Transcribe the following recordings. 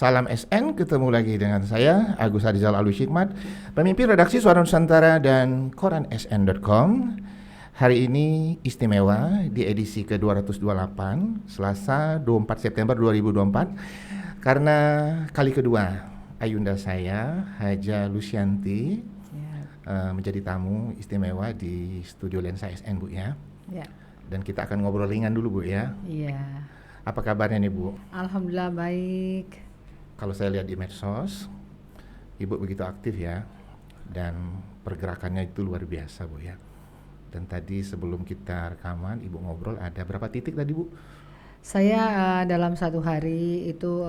Salam SN, ketemu lagi dengan saya Agus Harizal Alushikmat, pemimpin redaksi Suara Nusantara dan koran sn.com. Hari ini istimewa di edisi ke-228, Selasa 24 September 2024, karena kali kedua Ayunda saya, Haja Lucianti, menjadi tamu istimewa di studio Lensa SN, Bu ya. Ya. Dan kita akan ngobrol ringan dulu, Bu ya. Iya. Apa kabarnya nih, Bu? Alhamdulillah baik. Kalau saya lihat di medsos, Ibu begitu aktif ya, dan pergerakannya itu luar biasa, Bu ya. Dan tadi sebelum kita rekaman, Ibu ngobrol ada berapa titik tadi, Bu? Saya dalam satu hari itu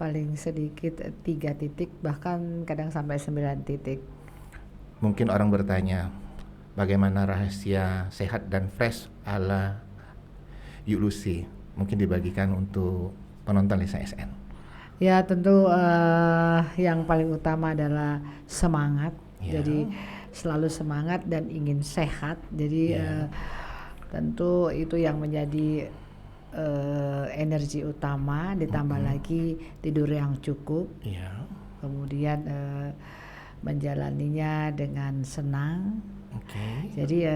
paling sedikit 3 titik, bahkan kadang sampai 9 titik. Mungkin orang bertanya, bagaimana rahasia sehat dan fresh ala Yuk Lucy? Mungkin dibagikan untuk penonton Lensa SN. Ya tentu yang paling utama adalah semangat. Ya. Jadi selalu semangat dan ingin sehat. Jadi tentu itu yang menjadi energi utama. Ditambah lagi tidur yang cukup. Ya. Kemudian menjalaninya dengan senang. Oke. Jadi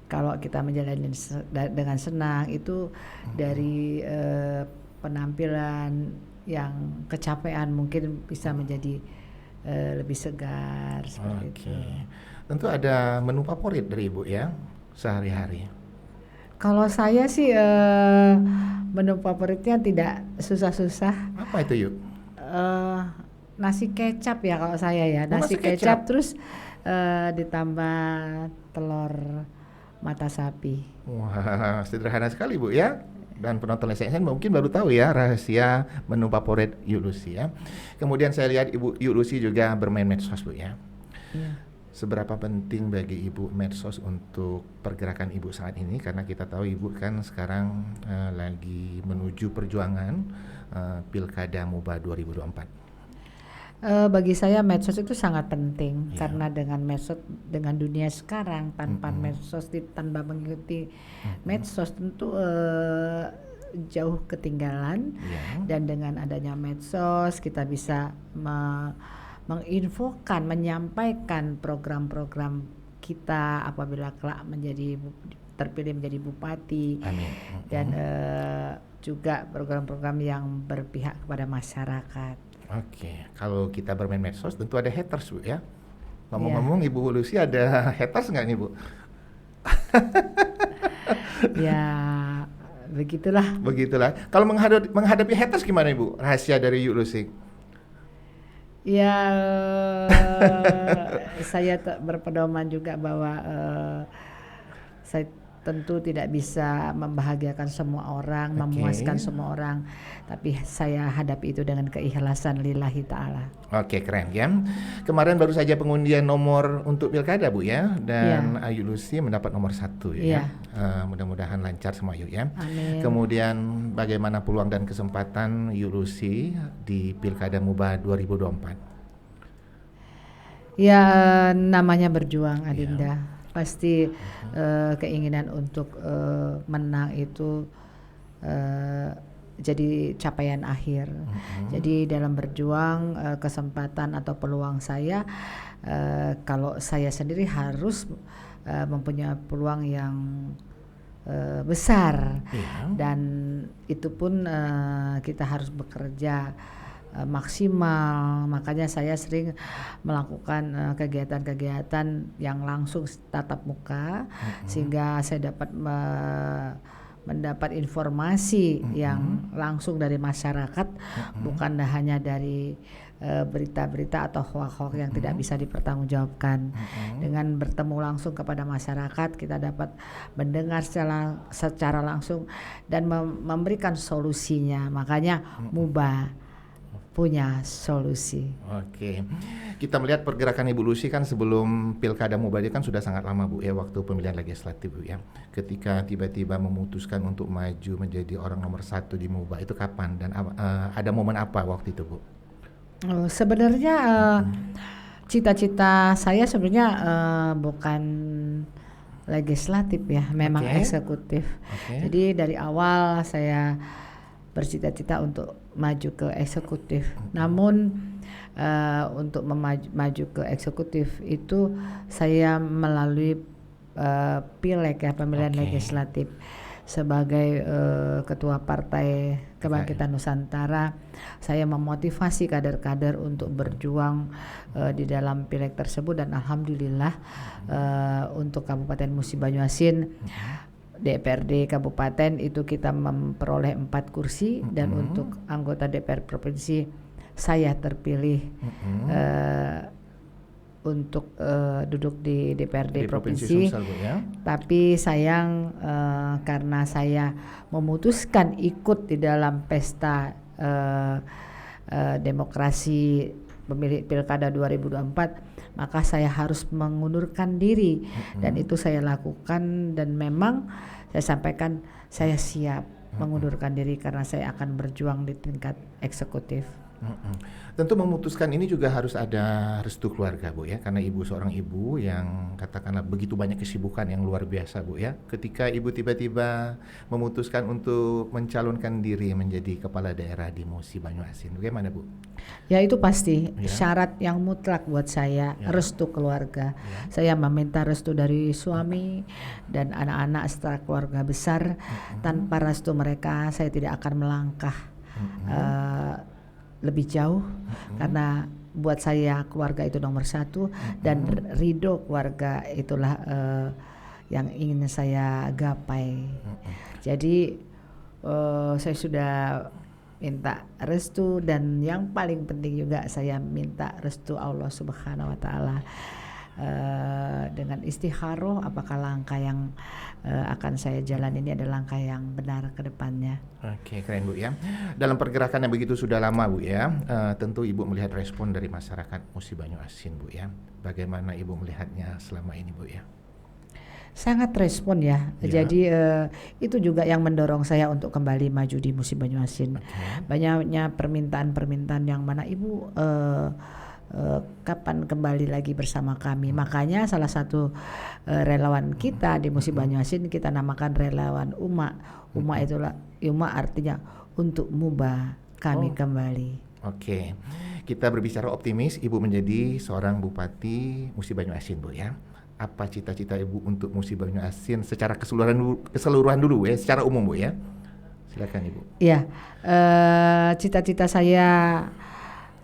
kalau kita menjalani dengan senang itu dari penampilan yang kecapean mungkin bisa menjadi lebih segar seperti itu. Tentu ada menu favorit dari Ibu ya sehari-hari. Kalau saya sih menu favoritnya tidak susah-susah. Apa itu, Yuk? Nasi kecap ya kalau saya ya. Nasi kecap terus ditambah telur mata sapi. Wah, sederhana sekali, Bu ya. Dan penonton Lensa SN mungkin baru tahu ya rahasia menu favorit Yuk Lucy ya. Kemudian saya lihat Ibu Yuk Lucy juga bermain medsos, Bu ya. Iya. Seberapa penting bagi Ibu medsos untuk pergerakan Ibu saat ini? Karena kita tahu Ibu kan sekarang lagi menuju perjuangan Pilkada MUBA 2024. Bagi saya medsos itu sangat penting karena dengan medsos, dengan dunia sekarang tanpa medsos, tanpa mengikuti medsos tentu jauh ketinggalan. Dan dengan adanya medsos kita bisa menginfokan, menyampaikan program-program kita apabila kelak terpilih menjadi bupati. Amin. Dan juga program-program yang berpihak kepada masyarakat. Oke, kalau kita bermain medsos tentu ada haters, Bu ya. Ngomong-ngomong, Ibu Lucy ada haters nggak nih, Bu? Ya, begitulah. Begitulah. Kalau menghadapi haters gimana, Ibu? Rahasia dari Yuk Lucy? Ya, saya berpedoman juga bahwa saya tentu tidak bisa membahagiakan semua orang, memuaskan semua orang, tapi saya hadapi itu dengan keikhlasan lillahi ta'ala. Oke, keren ya. Kemarin baru saja pengundian nomor untuk pilkada, Bu ya, dan Yuk Lucy mendapat nomor 1 ya. Mudah-mudahan lancar semua, Yuk ya. Amin. Kemudian bagaimana peluang dan kesempatan Yuk Lucy di pilkada MUBA 2024? Ya, namanya berjuang, Adinda. Pasti keinginan untuk menang itu jadi capaian akhir. Jadi dalam berjuang kesempatan atau peluang saya, kalau saya sendiri harus mempunyai peluang yang besar. Dan itu pun kita harus bekerja maksimal. Makanya saya sering melakukan kegiatan-kegiatan yang langsung tatap muka, sehingga saya dapat mendapat informasi yang langsung dari masyarakat, bukan hanya dari berita-berita atau hoax-hoax yang tidak bisa dipertanggungjawabkan. Dengan bertemu langsung kepada masyarakat, kita dapat mendengar secara langsung dan memberikan solusinya. Makanya MUBA punya solusi. Oke, kita melihat pergerakan Ibu Lucy kan sebelum pilkada MUBA kan sudah sangat lama, Bu ya, waktu pemilihan legislatif, Bu ya. Ketika tiba-tiba memutuskan untuk maju menjadi orang nomor 1 di MUBA itu kapan dan ada momen apa waktu itu, Bu? Sebenarnya cita-cita saya sebenarnya bukan legislatif ya, memang eksekutif. Jadi dari awal saya bercita-cita untuk maju ke eksekutif. Namun untuk maju ke eksekutif itu saya melalui pileg ya, pemilihan legislatif sebagai ketua Partai Kebangkitan Nusantara. Saya memotivasi kader-kader untuk berjuang di dalam pileg tersebut, dan alhamdulillah untuk Kabupaten Musi Banyuasin DPRD Kabupaten itu kita memperoleh 4 kursi, dan untuk anggota DPR Provinsi saya terpilih untuk duduk di DPRD Provinsi. Sumsel, Bu, ya? Tapi sayang karena saya memutuskan ikut di dalam pesta demokrasi pemilik Pilkada 2024, maka saya harus mengundurkan diri, dan itu saya lakukan, dan memang saya sampaikan saya siap mengundurkan diri karena saya akan berjuang di tingkat eksekutif. Tentu memutuskan ini juga harus ada restu keluarga, Bu, ya, karena ibu seorang ibu yang katakanlah begitu banyak kesibukan yang luar biasa, Bu, ya. Ketika ibu tiba-tiba memutuskan untuk mencalonkan diri menjadi kepala daerah di Musi Banyuasin, bagaimana, Bu? Ya, itu pasti syarat yang mutlak buat saya, restu keluarga. Saya meminta restu dari suami dan anak-anak setelah keluarga besar. Tanpa restu mereka saya tidak akan melangkah lebih jauh, karena buat saya keluarga itu nomor 1, dan ridho keluarga itulah yang ingin saya gapai. Jadi saya sudah minta restu, dan yang paling penting juga saya minta restu Allah Subhanahu wa Ta'ala. Dengan istikharoh apakah langkah yang akan saya jalan ini adalah langkah yang benar ke depannya. Oke, keren, Bu, ya. Dalam pergerakan yang begitu sudah lama, Bu, ya, tentu Ibu melihat respon dari masyarakat Musi Banyuasin, Bu, ya. Bagaimana Ibu melihatnya selama ini, Bu, ya? Sangat respon ya. Jadi itu juga yang mendorong saya untuk kembali maju di Musi Banyuasin. Banyaknya permintaan-permintaan yang mana Ibu kapan kembali lagi bersama kami. Makanya salah satu relawan kita di Musi Banyuasin kita namakan relawan Uma. Uma itulah, Uma artinya untuk mubah kami kembali. Oke, kita berbicara optimis, Ibu menjadi seorang Bupati Musi Banyuasin, Bu, ya. Apa cita-cita Ibu untuk Musi Banyuasin secara keseluruhan dulu, ya, secara umum, Bu, ya. Silakan, Ibu. Iya, cita-cita saya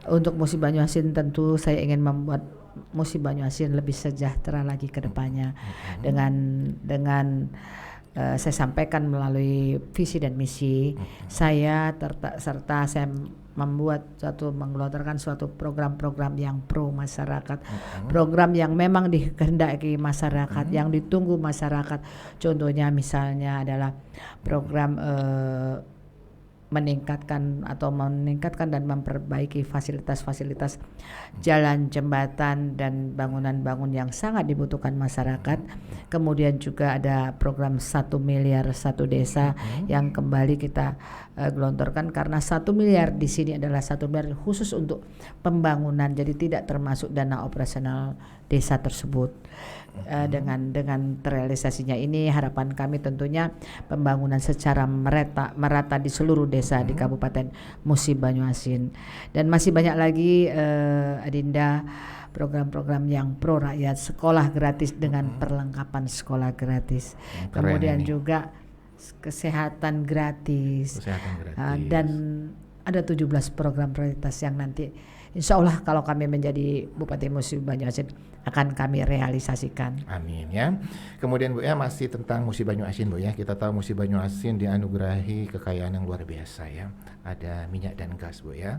untuk Musi Banyuasin tentu saya ingin membuat Musi Banyuasin lebih sejahtera lagi ke depannya, dengan saya sampaikan melalui visi dan misi saya, serta saya menggelontorkan suatu program-program yang pro masyarakat, program yang memang dikehendaki masyarakat, yang ditunggu masyarakat. Contohnya misalnya adalah program meningkatkan dan memperbaiki fasilitas-fasilitas jalan, jembatan, dan bangunan-bangun yang sangat dibutuhkan masyarakat. Kemudian juga ada program 1 miliar 1 desa yang kembali kita gelontorkan, karena 1 miliar di sini adalah 1 miliar khusus untuk pembangunan, jadi tidak termasuk dana operasional desa tersebut. Dengan terrealisasinya ini harapan kami tentunya pembangunan secara merata di seluruh desa di Kabupaten Musi Banyuasin, dan masih banyak lagi Adinda program-program yang pro rakyat, sekolah gratis dengan perlengkapan sekolah gratis, kemudian juga kesehatan gratis, dan ada 17 program prioritas yang nanti insya Allah kalau kami menjadi Bupati Musi Banyuasin akan kami realisasikan. Amin, ya. Kemudian, Bu, ya, masih tentang Musi Banyuasin, Bu, ya. Kita tahu Musi Banyuasin dianugerahi kekayaan yang luar biasa, ya. Ada minyak dan gas, Bu, ya.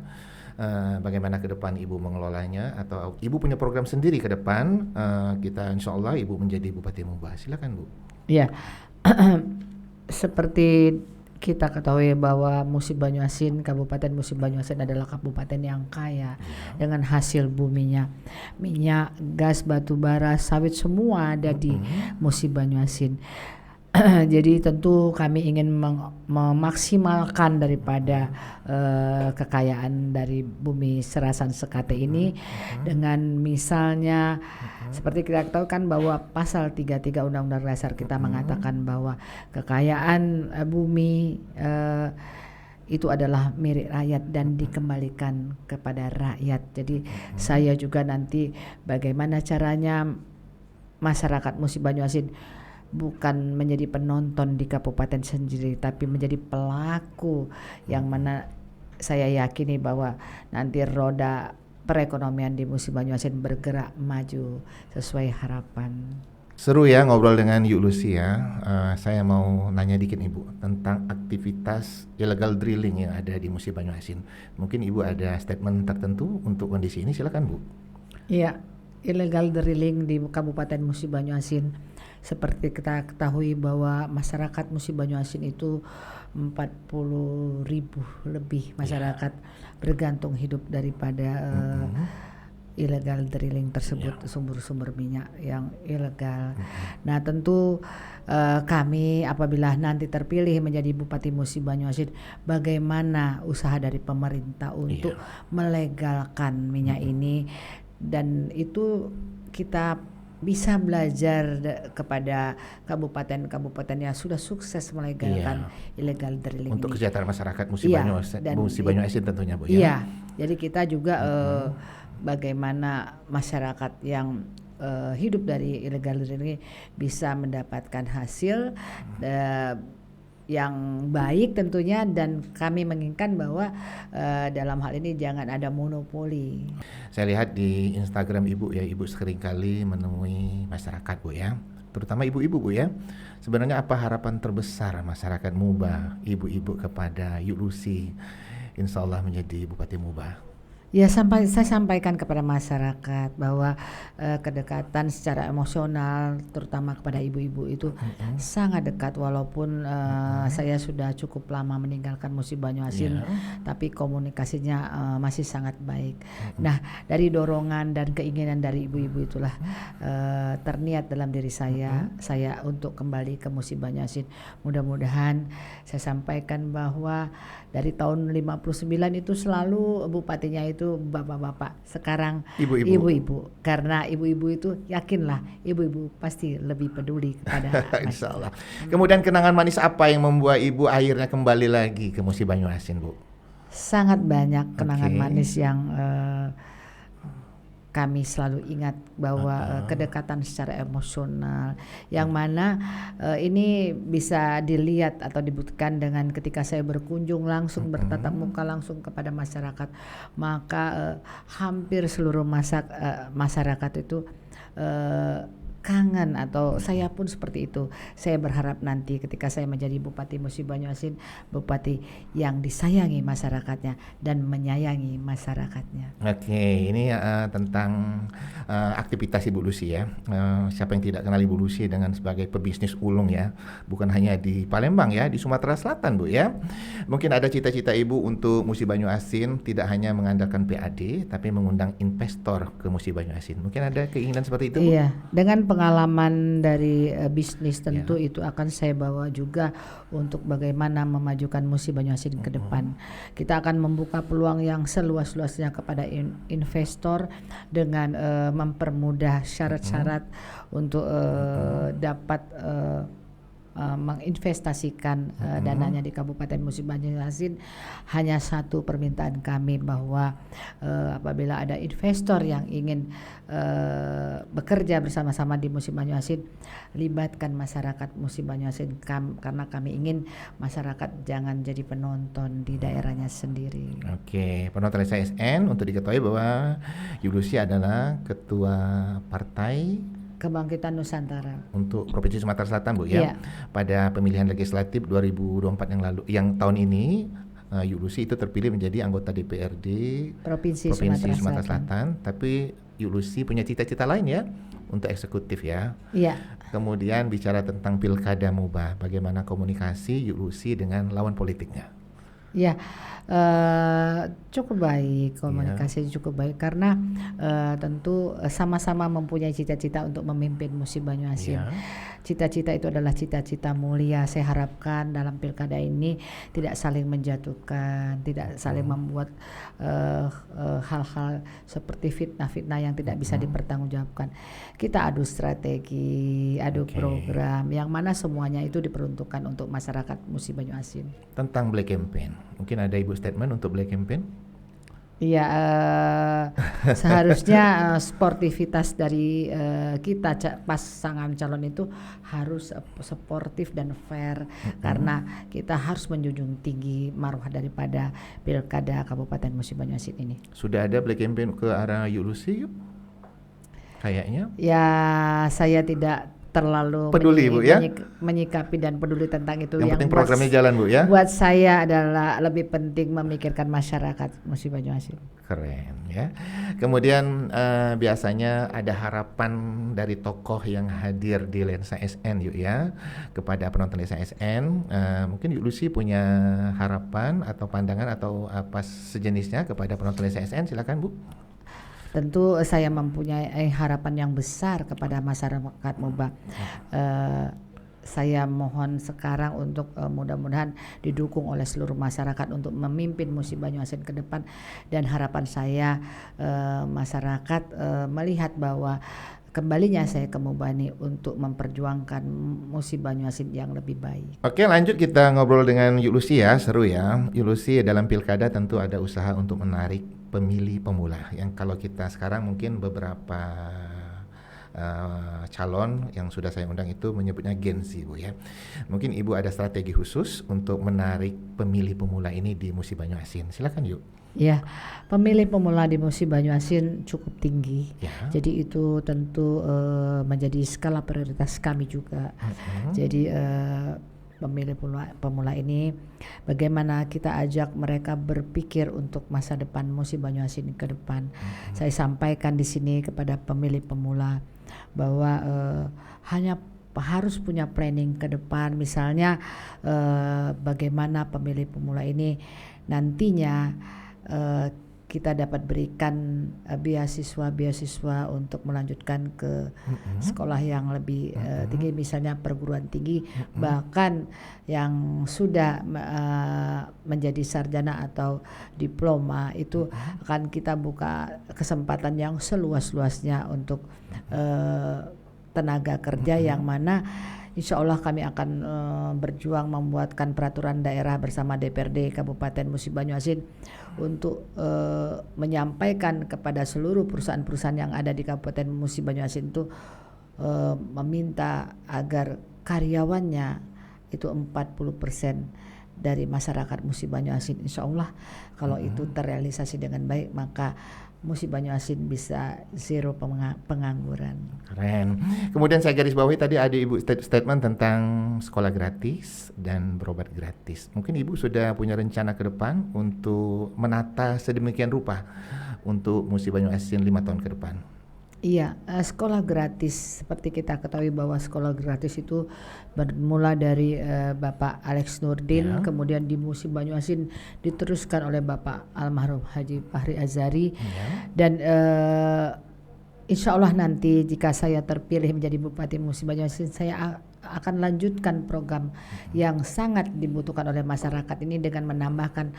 Bagaimana ke depan Ibu mengelolanya, atau Ibu punya program sendiri ke depan? Kita insya Allah Ibu menjadi Bupati Mubah. Silakan, Bu. Iya. Seperti kita ketahui bahwa Musi Banyuasin, Kabupaten Musi Banyuasin adalah kabupaten yang kaya dengan hasil buminya. Minyak, gas, batu bara, sawit semua ada di Musi Banyuasin. Jadi tentu kami ingin memaksimalkan daripada kekayaan dari bumi Serasan Sekate ini dengan misalnya seperti kita tahu kan bahwa pasal 33 Undang-Undang Dasar kita mengatakan bahwa kekayaan bumi itu adalah milik rakyat dan dikembalikan kepada rakyat. Jadi saya juga nanti bagaimana caranya masyarakat Musi Banyuasin bukan menjadi penonton di kabupaten sendiri, tapi menjadi pelaku yang mana saya yakini bahwa nanti roda perekonomian di Musi Banyuasin bergerak maju sesuai harapan. Seru ya ngobrol dengan Ibu Lucy ya. Saya mau nanya dikit Ibu tentang aktivitas illegal drilling yang ada di Musi Banyuasin. Mungkin Ibu ada statement tertentu untuk kondisi ini, silakan Bu. Iya, illegal drilling di Kabupaten Musi Banyuasin seperti kita ketahui bahwa masyarakat Musi Banyuasin itu 40.000 lebih masyarakat bergantung hidup daripada illegal drilling tersebut, sumber-sumber minyak yang ilegal. Nah tentu kami apabila nanti terpilih menjadi Bupati Musi Banyuasin, bagaimana usaha dari pemerintah untuk melegalkan minyak ini, dan itu kita bisa belajar kepada kabupaten-kabupaten yang sudah sukses melegalkan illegal drilling untuk ini. kesejahteraan masyarakat Musi Banyuasin tentunya Bu ya. Iya, jadi kita juga bagaimana masyarakat yang hidup dari illegal drilling bisa mendapatkan hasil yang baik tentunya, dan kami menginginkan bahwa dalam hal ini jangan ada monopoli. Saya lihat di Instagram Ibu ya, Ibu seringkali menemui masyarakat Bu ya, terutama ibu-ibu Bu ya. Sebenarnya apa harapan terbesar masyarakat Muba, ibu-ibu kepada Ibu Lucy insya Allah menjadi Bupati Muba? Ya, saya sampaikan kepada masyarakat bahwa kedekatan secara emosional terutama kepada ibu-ibu itu sangat dekat, walaupun saya sudah cukup lama meninggalkan Musi Banyuasin, tapi komunikasinya masih sangat baik. Nah, dari dorongan dan keinginan dari ibu-ibu itulah terniat dalam diri saya untuk kembali ke Musi Banyuasin. Mudah-mudahan saya sampaikan bahwa dari tahun 59 itu selalu bupatinya itu bapak-bapak, sekarang ibu-ibu. Karena ibu-ibu itu yakinlah, ibu-ibu pasti lebih peduli kepada insya Allah. Kemudian kenangan manis apa yang membuat Ibu akhirnya kembali lagi ke Musi Banyuasin Bu? Sangat banyak kenangan manis yang kami selalu ingat bahwa kedekatan secara emosional yang mana ini bisa dilihat atau dibuktikan dengan ketika saya berkunjung langsung, bertatap muka langsung kepada masyarakat, maka hampir seluruh masyarakat itu kangen, atau saya pun seperti itu. Saya berharap nanti ketika saya menjadi Bupati Musi Banyuasin, bupati yang disayangi masyarakatnya dan menyayangi masyarakatnya. Oke, ini tentang aktivitas Ibu Lucy ya. Siapa yang tidak kenal Ibu Lucy dengan sebagai pebisnis ulung ya, bukan hanya di Palembang ya, di Sumatera Selatan Bu ya. Mungkin ada cita-cita Ibu untuk Musi Banyuasin tidak hanya mengandalkan PAD, tapi mengundang investor ke Musi Banyuasin. Mungkin ada keinginan seperti itu Bu? Iya, dengan pengalaman dari bisnis tentu itu akan saya bawa juga untuk bagaimana memajukan Musi Banyuasin ke depan. Kita akan membuka peluang yang seluas-luasnya kepada investor dengan mempermudah syarat-syarat untuk dapat menginvestasikan dananya di Kabupaten Musi Banyuasin. Hanya satu permintaan kami bahwa apabila ada investor yang ingin bekerja bersama-sama di Musi Banyuasin, libatkan masyarakat Musi Banyuasin karena kami ingin masyarakat jangan jadi penonton di daerahnya sendiri. Oke, penonton SN untuk diketahui bahwa Ibu Lucy adalah ketua partai Kebangkitan Nusantara untuk Provinsi Sumatera Selatan Bu ya. Pada pemilihan legislatif 2024 yang lalu, yang tahun ini Ibu Lucy itu terpilih menjadi anggota DPRD Provinsi Sumatera Selatan. Tapi Ibu Lucy punya cita-cita lain ya untuk eksekutif ya. Iya. Kemudian bicara tentang Pilkada Muba, bagaimana komunikasi Ibu Lucy dengan lawan politiknya? Ya, cukup baik, komunikasi cukup baik karena tentu sama-sama mempunyai cita-cita untuk memimpin Musi Banyuasin. cita-cita itu adalah cita-cita mulia. Saya harapkan dalam pilkada ini tidak saling menjatuhkan, tidak saling membuat hal-hal seperti fitnah-fitnah yang tidak bisa dipertanggungjawabkan. Kita adu strategi, adu program, yang mana semuanya itu diperuntukkan untuk masyarakat Musi Banyu Asin. Tentang Black Campaign, mungkin ada Ibu statement untuk Black Campaign? Iya, seharusnya sportivitas dari kita pasangan calon itu harus sportif dan fair, karena kita harus menjunjung tinggi marwah daripada pilkada Kabupaten Musi Banyu Asin ini. Sudah ada Black Campaign ke arah Yulusi, yuk? Kayaknya. Ya, saya tidak terlalu peduli Bu ya, menyikapi dan peduli tentang itu. Yang penting programnya jalan Bu ya. Buat saya adalah lebih penting memikirkan masyarakat Musi Banyu Asin. Keren ya. Kemudian biasanya ada harapan dari tokoh yang hadir di Lensa SN yuk ya, kepada penonton Lensa SN. Mungkin Yuk Lucy punya harapan atau pandangan atau apa sejenisnya kepada penonton Lensa SN, silakan Bu. Tentu saya mempunyai harapan yang besar kepada masyarakat Moba. Saya mohon sekarang untuk mudah-mudahan didukung oleh seluruh masyarakat untuk memimpin Musi Banyu Asin ke depan, dan harapan saya masyarakat melihat bahwa kembalinya saya ke Mubani untuk memperjuangkan Musi Banyu Asin yang lebih baik. Oke, lanjut kita ngobrol dengan Yuk Lucy ya, seru ya. Yuk Lucy dalam pilkada tentu ada usaha untuk menarik pemilih pemula, yang kalau kita sekarang mungkin beberapa calon yang sudah saya undang itu menyebutnya Gen Z Bu ya. Mungkin Ibu ada strategi khusus untuk menarik pemilih pemula ini di Musi Banyu Asin, silakan Yuk. Ya, pemilih pemula di Musi Banyu Asin cukup tinggi. Ya. Jadi itu tentu menjadi skala prioritas kami juga. Jadi pemilih pemula ini bagaimana kita ajak mereka berpikir untuk masa depan Musi Banyu Asin ke depan. Saya sampaikan di sini kepada pemilih pemula bahwa hanya harus punya planning ke depan, misalnya bagaimana pemilih pemula ini nantinya kita dapat berikan beasiswa untuk melanjutkan ke sekolah yang lebih tinggi, misalnya perguruan tinggi, bahkan yang sudah menjadi sarjana atau diploma itu akan kita buka kesempatan yang seluas-luasnya untuk tenaga kerja, yang mana insya Allah kami akan berjuang membuatkan peraturan daerah bersama DPRD Kabupaten Musi Banyu Asin untuk menyampaikan kepada seluruh perusahaan-perusahaan yang ada di Kabupaten Musi Banyu Asin itu meminta agar karyawannya itu 40% dari masyarakat Musi Banyu Asin. Insya Allah kalau itu terrealisasi dengan baik, maka Musi Banyu Asin bisa zero pengangguran. Keren. Kemudian saya garis bawahi tadi ada Ibu statement tentang sekolah gratis dan berobat gratis. Mungkin Ibu sudah punya rencana ke depan untuk menata sedemikian rupa untuk Musi Banyu Asin 5 tahun ke depan. Iya, sekolah gratis seperti kita ketahui bahwa sekolah gratis itu bermula dari Bapak Alex Nurdin, kemudian di Musi Banyu Asin diteruskan oleh Bapak almarhum Haji Fahri Azari, dan insya Allah nanti jika saya terpilih menjadi Bupati Musi Banyu Asin, saya akan lanjutkan program yang sangat dibutuhkan oleh masyarakat ini dengan menambahkan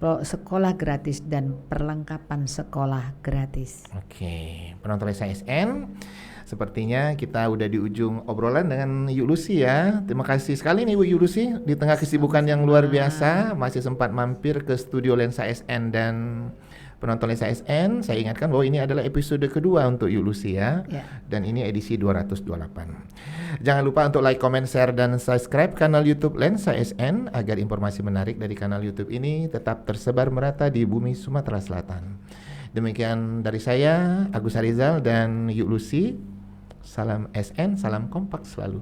sekolah gratis dan perlengkapan sekolah gratis. Oke, penonton Lensa SN, sepertinya kita udah di ujung obrolan dengan Yuk Lucy ya. Terima kasih sekali nih Bu Yuk Lucy, di tengah kesibukan yang luar biasa masih sempat mampir ke studio Lensa SN dan penonton Lensa SN. Saya ingatkan bahwa ini adalah episode kedua untuk Yuk Lucy ya. Dan ini edisi 228. Jangan lupa untuk like, comment, share, dan subscribe kanal YouTube Lensa SN agar informasi menarik dari kanal YouTube ini tetap tersebar merata di bumi Sumatera Selatan. Demikian dari saya, Agus Harizal dan Yuk Lucy. Salam SN, salam kompak selalu.